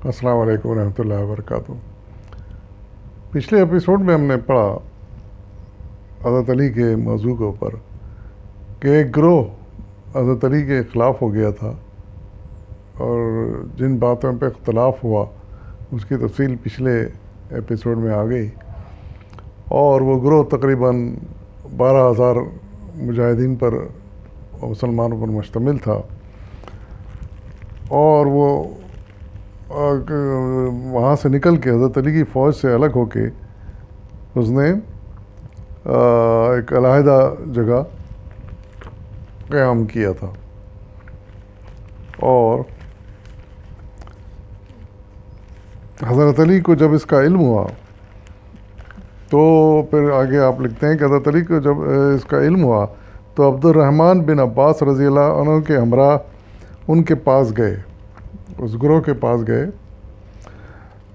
السلام علیکم ورحمۃ اللہ وبرکاتہ۔ پچھلے ایپیسوڈ میں ہم نے پڑھا حضرت علی کے موضوع کے اوپر کہ ایک گروہ حضرت علی کے خلاف ہو گیا تھا، اور جن باتوں پہ اختلاف ہوا اس کی تفصیل پچھلے ایپیسوڈ میں آ گئی، اور وہ گروہ تقریباً 12,000 مجاہدین پر مسلمانوں پر مشتمل تھا، اور وہ وہاں سے نکل کے حضرت علی کی فوج سے الگ ہو کے اس نے ایک علیحدہ جگہ قیام کیا تھا۔ اور حضرت علی کو جب اس کا علم ہوا تو پھر آگے آپ لکھتے ہیں کہ حضرت علی کو جب اس کا علم ہوا تو عبد الرحمن بن عباس رضی اللہ عنہ کے ہمراہ ان کے پاس گئے، اس گروہ کے پاس گئے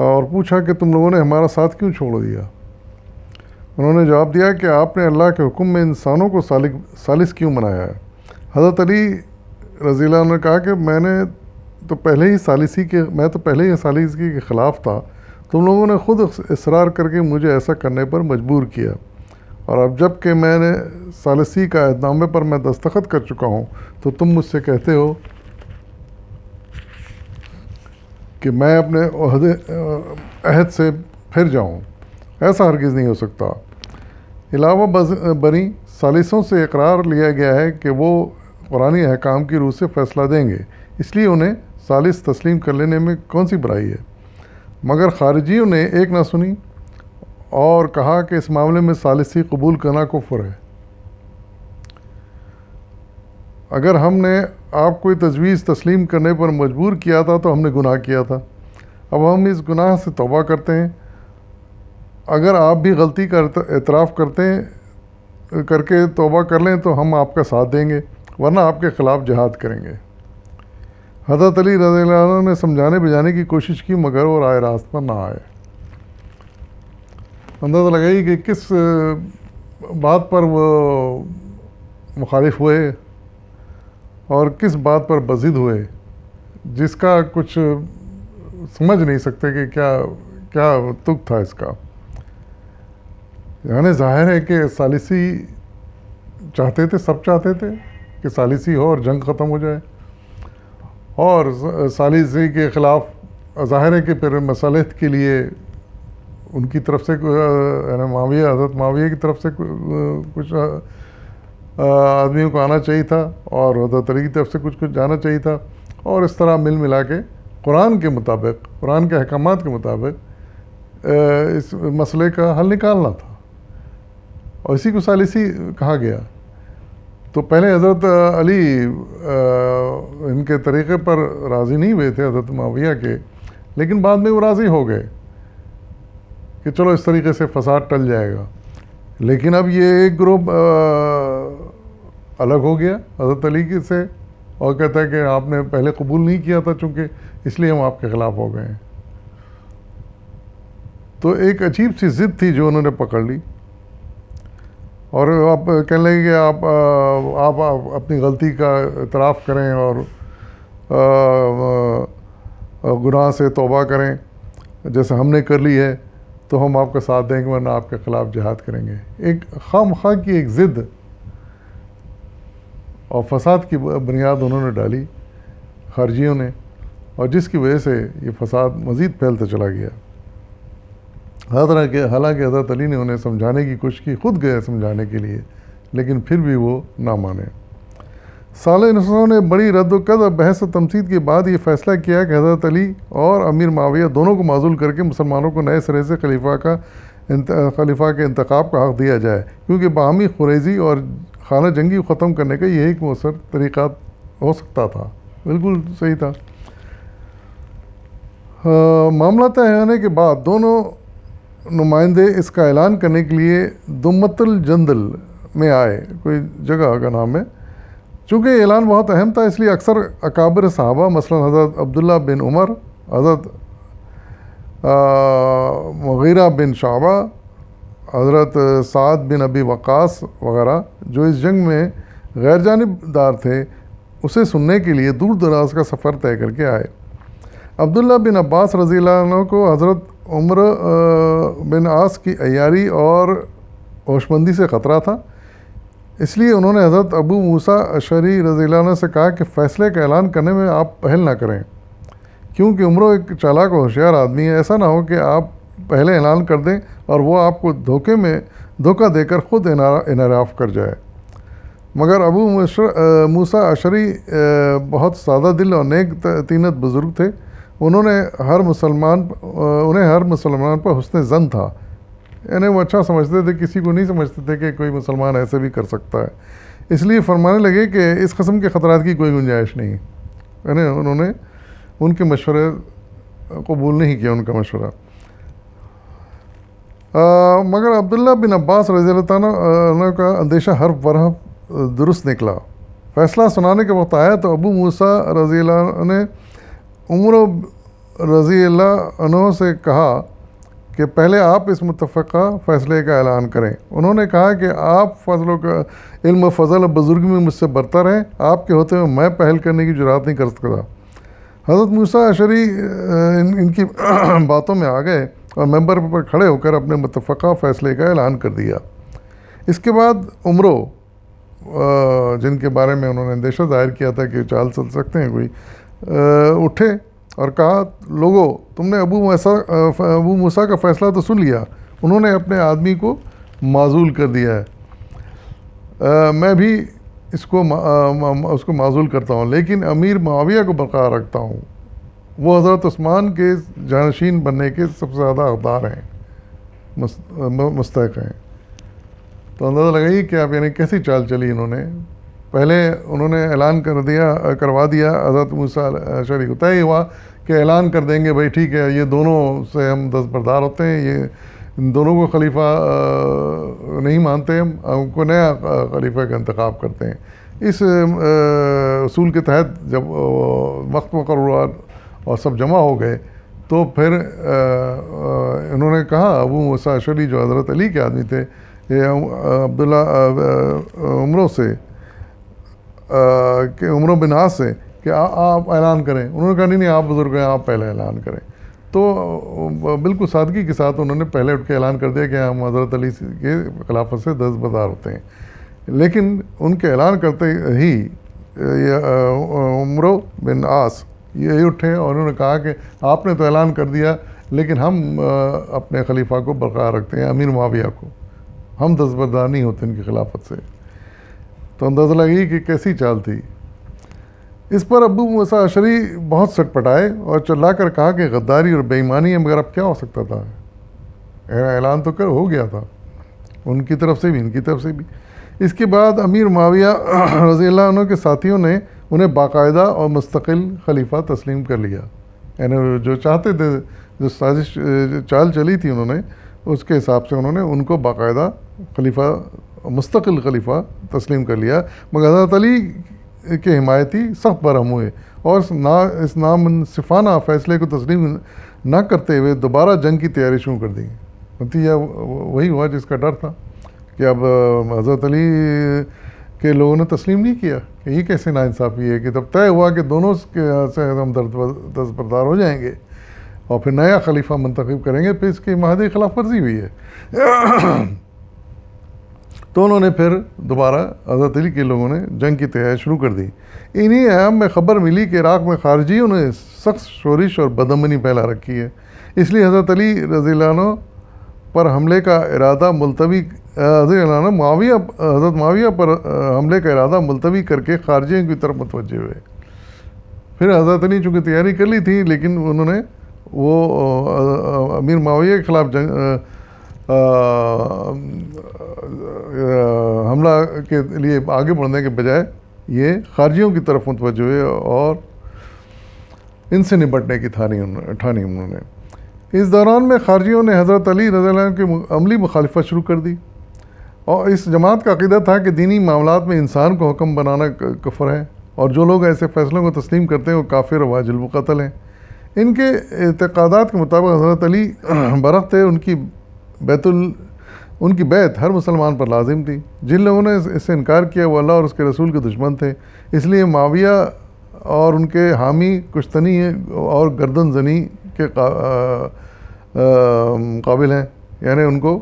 اور پوچھا کہ تم لوگوں نے ہمارا ساتھ کیوں چھوڑ دیا؟ انہوں نے جواب دیا کہ آپ نے اللہ کے حکم میں انسانوں کو ثالث کیوں بنایا ہے؟ حضرت علی رضی اللہ عنہ نے کہا کہ میں تو پہلے ہی ثالثی کے خلاف تھا، تم لوگوں نے خود اصرار کر کے مجھے ایسا کرنے پر مجبور کیا، اور اب جب کہ میں نے ثالثی کا عہد نامے پر میں دستخط کر چکا ہوں تو تم مجھ سے کہتے ہو کہ میں اپنے عہد سے پھر جاؤں۔ ایسا ہرگز نہیں ہو سکتا۔ علاوہ بری ثالثوں سے اقرار لیا گیا ہے کہ وہ قرآنی احکام کی روح سے فیصلہ دیں گے، اس لیے انہیں ثالث تسلیم کر لینے میں کون سی برائی ہے؟ مگر خارجیوں نے ایک نہ سنی اور کہا کہ اس معاملے میں ثالثی قبول کرنا کفر ہے۔ اگر ہم نے آپ کو تجویز تسلیم کرنے پر مجبور کیا تھا تو ہم نے گناہ کیا تھا، اب ہم اس گناہ سے توبہ کرتے ہیں۔ اگر آپ بھی غلطی کا اعتراف کر کے توبہ کر لیں تو ہم آپ کا ساتھ دیں گے، ورنہ آپ کے خلاف جہاد کریں گے۔ حضرت علی رضی اللہ عنہ نے سمجھانے بجانے کی کوشش کی مگر وہ رائے راست پر نہ آئے۔ اندازہ لگائی کہ کس بات پر وہ مخالف ہوئے اور کس بات پر بضد ہوئے، جس کا کچھ سمجھ نہیں سکتے کہ کیا تک تھا اس کا۔ یعنی ظاہر ہے کہ ثالثی چاہتے تھے، سب چاہتے تھے کہ ثالثی ہو اور جنگ ختم ہو جائے، اور ثالثی کے خلاف ظاہر ہے کہ پھر مصالحت کے لیے ان کی طرف سے حضرت معاویہ کی طرف سے کچھ آدمیوں کو آنا چاہیے تھا، اور حضرت علی کی طرف سے کچھ جانا چاہیے تھا، اور اس طرح ملا کے قرآن کے مطابق، قرآن کے احکامات کے مطابق اس مسئلے کا حل نکالنا تھا، اور اسی کو ثالثی کہا گیا۔ تو پہلے حضرت علی ان کے طریقے پر راضی نہیں ہوئے تھے حضرت معاویہ کے، لیکن بعد میں وہ راضی ہو گئے کہ چلو اس طریقے سے فساد ٹل جائے گا۔ لیکن اب یہ ایک گروہ الگ ہو گیا حضرت علی کی سے، اور کہتا ہے کہ آپ نے پہلے قبول نہیں کیا تھا چونکہ، اس لیے ہم آپ کے خلاف ہو گئے ہیں۔ تو ایک عجیب سی ضد تھی جو انہوں نے پکڑ لی، اور آپ کہنے لگے کہ آپ اپنی غلطی کا اعتراف کریں اور گناہ سے توبہ کریں جیسے ہم نے کر لی ہے، تو ہم آپ کا ساتھ دیں گے ورنہ آپ کے خلاف جہاد کریں گے۔ ایک خام خواہ کی ایک ضد اور فساد کی بنیاد انہوں نے ڈالی خارجیوں نے، اور جس کی وجہ سے یہ فساد مزید پھیلتا چلا گیا۔ حالانکہ حضرت علی نے انہیں سمجھانے کی کوشش کی، خود گئے سمجھانے کے لیے، لیکن پھر بھی وہ نہ مانے۔ سال 1900 نے بڑی رد و قد اور بحث و تمثید کے بعد یہ فیصلہ کیا کہ حضرت علی اور امیر معاویہ دونوں کو معزول کر کے مسلمانوں کو نئے سرے سے خلیفہ کے انتخاب کا حق دیا جائے، کیونکہ باہمی خوریزی اور خانہ جنگی کو ختم کرنے کا یہ ایک مؤثر طریقہ ہو سکتا تھا۔ بالکل صحیح تھا۔ معاملہ طے ہونے کے بعد دونوں نمائندے اس کا اعلان کرنے کے لیے دمت الجندل میں آئے، کوئی جگہ کا نام ہے۔ چونکہ یہ اعلان بہت اہم تھا، اس لیے اکثر اکابر صحابہ مثلا حضرت عبداللہ بن عمر، حضرت مغیرہ بن شعبہ، حضرت سعد بن ابی وقاص وغیرہ جو اس جنگ میں غیر جانبدار تھے، اسے سننے کے لیے دور دراز کا سفر طے کر کے آئے۔ عبداللہ بن عباس رضی اللہ عنہ کو حضرت عمر بن عاص کی عیاری اور ہوشمندی سے خطرہ تھا، اس لیے انہوں نے حضرت ابو موسیٰ اشعری رضی اللہ عنہ سے کہا کہ فیصلے کا اعلان کرنے میں آپ پہل نہ کریں، کیونکہ عمرو ایک چالاک و ہوشیار آدمی ہے، ایسا نہ ہو کہ آپ پہلے اعلان کر دیں اور وہ آپ کو دھوکہ دے کر خود انحراف کر جائے۔ مگر ابو موسیٰ اشعری بہت سادہ دل اور نیک طینت بزرگ تھے، انہیں ہر مسلمان پر حسن ظن تھا، یعنی وہ اچھا سمجھتے تھے، کسی کو نہیں سمجھتے تھے کہ کوئی مسلمان ایسے بھی کر سکتا ہے، اس لیے فرمانے لگے کہ اس قسم کے خطرات کی کوئی گنجائش نہیں، یعنی انہوں نے ان کے مشورے قبول نہیں کیا، ان کا مشورہ۔ مگر عبداللہ بن عباس رضی اللہ عنہ کا اندیشہ ہر برہ درست نکلا۔ فیصلہ سنانے کے وقت آیا تو ابو موسیٰ رضی اللہ عنہ نے عمر رضی اللہ عنہ سے کہا کہ پہلے آپ اس متفقہ فیصلے کا اعلان کریں۔ انہوں نے کہا کہ آپ فضلوں کا علم و فضل و بزرگی میں مجھ سے برتر ہیں، آپ کے ہوتے ہوئے میں پہل کرنے کی جرات نہیں کر سکتا۔ حضرت موسیٰ اشعری ان کی باتوں میں آ گئے اور ممبر پر کھڑے ہو کر اپنے متفقہ فیصلے کا اعلان کر دیا۔ اس کے بعد عمرو، جن کے بارے میں انہوں نے اندیشہ ظاہر کیا تھا کہ چال چل سکتے ہیں کوئی، اٹھے اور کہا، لوگو تم نے ابو موسیٰ کا فیصلہ تو سن لیا، انہوں نے اپنے آدمی کو معزول کر دیا ہے، میں بھی اس کو معزول کرتا ہوں، لیکن امیر معاویہ کو برقرار رکھتا ہوں، وہ حضرت عثمان کے جانشین بننے کے سب سے زیادہ حقدار ہیں، مستحق ہیں۔ تو اندازہ لگائیے کہ آپ یعنی کیسی چال چلی انہوں نے، پہلے انہوں نے اعلان کروا دیا حضرت موسیٰ اشعری کو، طے ہوا کہ اعلان کر دیں گے بھائی ٹھیک ہے، یہ دونوں سے ہم دستبردار ہوتے ہیں، یہ ان دونوں کو خلیفہ نہیں مانتے، ہم کو نیا خلیفہ کا انتخاب کرتے ہیں۔ اس اصول کے تحت جب وقت مقرر ہوا اور سب جمع ہو گئے تو پھر انہوں نے کہا ابو موسیٰ اشعری جو حضرت علی کے آدمی تھے، یہ عبداللہ عمرو سے کہ عمرو بن عاص سے کہ آپ اعلان کریں، انہوں نے کہا نہیں آپ بزرگ ہیں، آپ پہلے اعلان کریں۔ تو بالکل سادگی کے ساتھ انہوں نے پہلے اٹھ کے اعلان کر دیا کہ ہم حضرت علی کے خلافت سے دستبردار ہوتے ہیں، لیکن ان کے اعلان کرتے ہی عمرو بن عاص یہی اٹھے اور انہوں نے کہا کہ آپ نے تو اعلان کر دیا لیکن ہم اپنے خلیفہ کو برقرار رکھتے ہیں، امیر معاویہ کو، ہم دستبردار نہیں ہوتے ان کی خلافت سے۔ تو اندازہ لگی کہ کیسی چال تھی۔ اس پر ابو موسیٰ اشعری بہت سٹ پٹائے اور چلا کر کہا کہ غداری اور بے ایمانی ہے، مگر اب کیا ہو سکتا تھا، اعلان تو ہو گیا تھا ان کی طرف سے بھی ان کی طرف سے بھی۔ اس کے بعد امیر معاویہ رضی اللہ عنہ کے ساتھیوں نے انہیں باقاعدہ اور مستقل خلیفہ تسلیم کر لیا، یعنی جو چاہتے تھے، جو سازش چال چلی تھی انہوں نے، اس کے حساب سے انہوں نے ان کو باقاعدہ خلیفہ، مستقل خلیفہ تسلیم کر لیا۔ مگر حضرت علی کے حمایتی سخت برہم ہوئے اور اس نامنصفانہ فیصلے کو تسلیم نہ کرتے ہوئے دوبارہ جنگ کی تیاری شروع کر دی۔ نتیجہ وہی ہوا جس کا ڈر تھا کہ اب حضرت علی کے لوگوں نے تسلیم نہیں کیا کہ یہ کیسے ناانصافی ہے، کہ تب طے ہوا کہ دونوں سے ہم دستبردار ہو جائیں گے اور پھر نیا خلیفہ منتخب کریں گے، پھر اس کی مہدی خلاف ورزی ہوئی ہے۔ تو انہوں نے پھر دوبارہ حضرت علی کے لوگوں نے جنگ کی تیاری شروع کر دی۔ انہی ایام میں خبر ملی کہ عراق میں خارجیوں نے سخت شورش اور بدامنی پھیلا رکھی ہے، اس لیے حضرت علی رضی اللہ عنہ پر حملے کا ارادہ ملتوی حضرت معاویہ پر حملے کا ارادہ ملتوی کر کے خارجیوں کی طرف متوجہ ہوئے۔ پھر حضرت علی چونکہ تیاری کر لی تھی، لیکن انہوں نے وہ امیر معاویہ کے خلاف حملہ کے لیے آگے بڑھنے کے بجائے یہ خارجیوں کی طرف متوجہ ہوئے اور ان سے نپٹنے کی ٹھانی انہوں نے۔ اس دوران میں خارجیوں نے حضرت علی رضی اللہ عنہ کی عملی مخالفت شروع کر دی، اور اس جماعت کا عقیدہ تھا کہ دینی معاملات میں انسان کو حکم بنانا کفر ہے، اور جو لوگ ایسے فیصلوں کو تسلیم کرتے ہیں وہ کافر و واجب القتل ہیں۔ ان کے اعتقادات کے مطابق حضرت علی برحق تھے، ان کی بیعت ہر مسلمان پر لازم تھی۔ جن لوگوں نے اس سے انکار کیا وہ اللہ اور اس کے رسول کے دشمن تھے، اس لیے معاویہ اور ان کے حامی کشتنی اور گردن زنی کے قابل ہیں، یعنی ان کو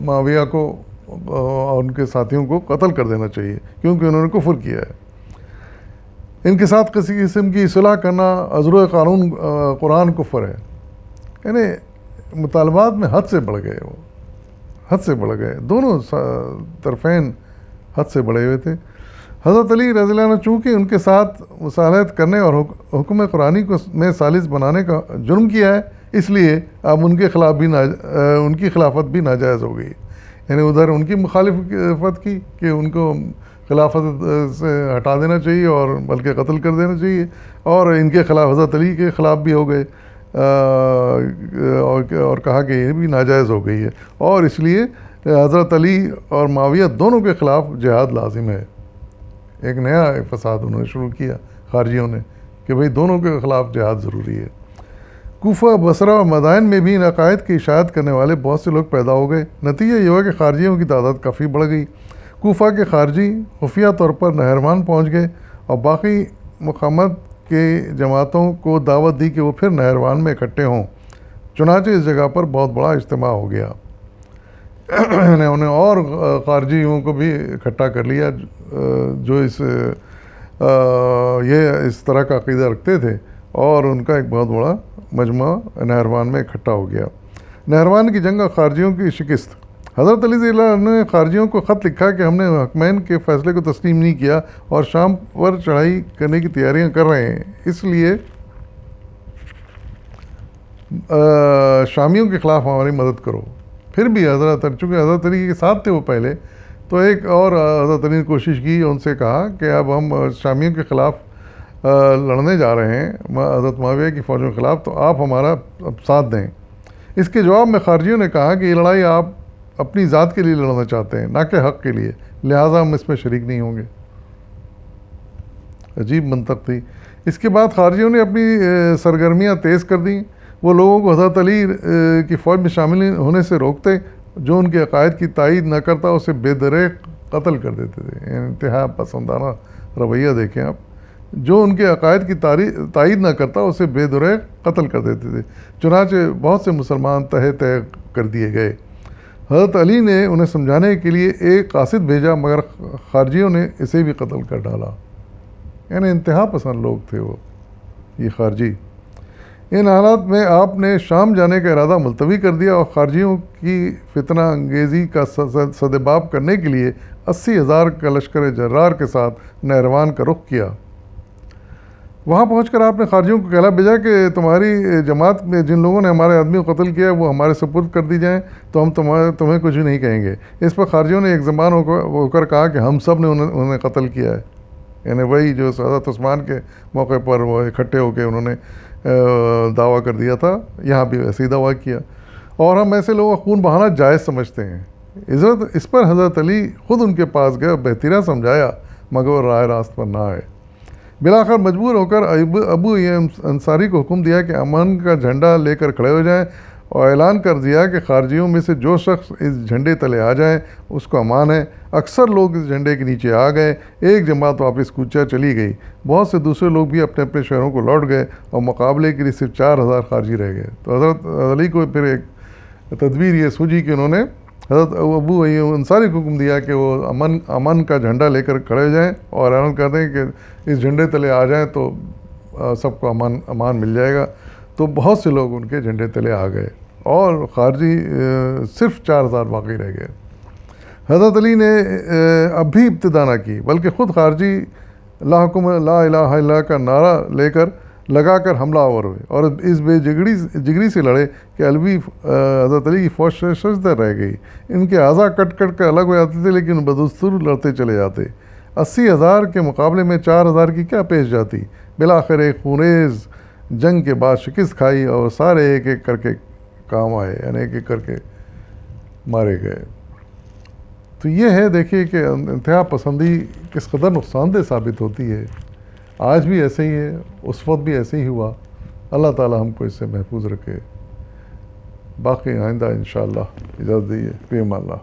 معاویہ کو اور ان کے ساتھیوں کو قتل کر دینا چاہیے کیونکہ انہوں نے کفر کیا ہے۔ ان کے ساتھ کسی قسم کی صلح کرنا عذر قانون قرآن کفر ہے، یعنی مطالبات میں حد سے بڑھ گئے، وہ حد سے بڑھ گئے، دونوں طرفین حد سے بڑھے ہوئے تھے۔ حضرت علی رضی اللہ عنہ چونکہ ان کے ساتھ مصالحت کرنے اور حکم قرآنی کو میں ثالث بنانے کا جرم کیا ہے، اس لیے اب ان کے خلاف بھی ان کی خلافت بھی ناجائز ہو گئی، یعنی ادھر ان کی مخالفت کی کہ ان کو خلافت سے ہٹا دینا چاہیے اور بلکہ قتل کر دینا چاہیے، اور ان کے خلاف حضرت علی کے خلاف بھی ہو گئے اور کہا کہ یہ بھی ناجائز ہو گئی ہے، اور اس لیے حضرت علی اور معاویہ دونوں کے خلاف جہاد لازم ہے۔ ایک نیا فساد انہوں نے شروع کیا خارجیوں نے کہ بھئی دونوں کے خلاف جہاد ضروری ہے۔ کوفہ، بصرہ اور مدائن میں بھی ان عقائد کی اشاعت کرنے والے بہت سے لوگ پیدا ہو گئے۔ نتیجہ یہ ہوا کہ خارجیوں کی تعداد کافی بڑھ گئی۔ کوفہ کے خارجی خفیہ طور پر نہروان پہنچ گئے اور باقی مقامات کے جماعتوں کو دعوت دی کہ وہ پھر نہروان میں اکٹھے ہوں۔ چنانچہ اس جگہ پر بہت بڑا اجتماع ہو گیا، انہیں اور خارجیوں کو بھی اکٹھا کر لیا جو اس طرح کا عقیدہ رکھتے تھے، اور ان کا ایک بہت بڑا مجمع نہروان میں اکٹھا ہو گیا۔ نہروان کی جنگ اور خارجیوں کی شکست۔ حضرت علی رضی اللہ عنہ نے خارجیوں کو خط لکھا کہ ہم نے حکمین کے فیصلے کو تسلیم نہیں کیا اور شام پر چڑھائی کرنے کی تیاریاں کر رہے ہیں، اس لیے شامیوں کے خلاف ہماری مدد کرو۔ پھر بھی چونکہ حضرت علی کے ساتھ تھے وہ پہلے، تو ایک اور حضرت علی نے کوشش کی، ان سے کہا کہ اب ہم شامیوں کے خلاف لڑنے جا رہے ہیں، حضرت معاویہ کی فوجوں کے خلاف، تو آپ ہمارا ساتھ دیں۔ اس کے جواب میں خارجیوں نے کہا کہ یہ لڑائی آپ اپنی ذات کے لیے لڑنا چاہتے ہیں، نہ کہ حق کے لیے، لہٰذا ہم اس میں شریک نہیں ہوں گے۔ عجیب منطق تھی۔ اس کے بعد خارجیوں نے اپنی سرگرمیاں تیز کر دیں۔ وہ لوگوں کو حضرت علی کی فوج میں شامل ہونے سے روکتے، جو ان کے عقائد کی تائید نہ کرتا اسے بے دریغ قتل کر دیتے تھے۔ انتہا پسندانہ رویہ دیکھیں آپ، جو ان کے عقائد کی تائید نہ کرتا اسے بے دریغ قتل کر دیتے تھے۔ چنانچہ بہت سے مسلمان تہہ کر دیے گئے۔ حضرت علی نے انہیں سمجھانے کے لیے ایک قاصد بھیجا، مگر خارجیوں نے اسے بھی قتل کر ڈالا۔ یعنی انتہا پسند لوگ تھے وہ، یہ خارجی۔ ان حالات میں آپ نے شام جانے کا ارادہ ملتوی کر دیا اور خارجیوں کی فتنہ انگیزی کا سدباب کرنے کے لیے 80,000 کا لشکر جرار کے ساتھ نہروان کا رخ کیا۔ وہاں پہنچ کر آپ نے خارجیوں کو کہلا بھیجا کہ تمہاری جماعت میں جن لوگوں نے ہمارے آدمی کو قتل کیا وہ ہمارے سپرد کر دی جائیں تو ہم تمہیں کچھ نہیں کہیں گے۔ اس پر خارجیوں نے ایک زبان ہو کر کہا کہ ہم سب نے انہیں قتل کیا ہے، یعنی وہی جو حضرت عثمان کے موقع پر وہ اکٹھے ہو کے انہوں نے دعویٰ کر دیا تھا، یہاں بھی ویسے ہی دعویٰ کیا، اور ہم ایسے لوگوں کا خون بہانا جائز سمجھتے ہیں۔ اس پر حضرت علی خود ان کے پاس گئے، بہتیرہ سمجھایا مگر وہ رائے راست پر نہ آئے۔ بالآخر مجبور ہو کر ابو انصاری کو حکم دیا کہ امن کا جھنڈا لے کر کھڑے ہو جائیں، اور اعلان کر دیا کہ خارجیوں میں سے جو شخص اس جھنڈے تلے آ جائیں اس کو امان ہے۔ اکثر لوگ اس جھنڈے کے نیچے آ گئے، ایک جماعت واپس کوچہ چلی گئی، بہت سے دوسرے لوگ بھی اپنے اپنے شہروں کو لوٹ گئے اور مقابلے کے لیے صرف 4,000 خارجی رہ گئے۔ تو حضرت علی کو پھر ایک تدبیر یہ سوجی کہ انہوں نے حضرت ابو انصاری کو حکم دیا کہ وہ امن کا جھنڈا لے کر کھڑے ہو جائیں اور اعلان کر دیں کہ اس جھنڈے تلے آ جائیں تو سب کو امان مل جائے گا۔ تو بہت سے لوگ ان کے جھنڈے تلے آ گئے اور خارجی صرف 4,000 باقی رہ گئے۔ حضرت علی نے اب بھی ابتدا نہ کی، بلکہ خود خارجی لا حکم لا الہ الا اللہ کا نعرہ لے کر لگا کر حملہ آور ہوئے اور اس بے جگری سے لڑے کہ علوی حضرت علی کی فوج ششدر رہ گئی۔ ان کے اعضاء کٹ کٹ کر الگ ہو جاتے تھے، لیکن بدستور لڑتے چلے جاتے۔ 80,000 کے مقابلے میں 4,000 کی کیا پیش جاتی۔ بالآخر ایک خونریز جنگ کے بعد شکست کھائی اور سارے ایک ایک کر کے کام آئے، یعنی ایک ایک کر کے مارے گئے۔ تو یہ ہے، دیکھیے کہ انتہا پسندی کس قدر نقصان دہ ثابت ہوتی ہے۔ آج بھی ایسے ہی ہے، اس وقت بھی ایسے ہی ہوا۔ اللہ تعالی ہم کو اس سے محفوظ رکھے۔ باقی آئندہ انشاءاللہ اجازت دیجیے، فی امان اللہ۔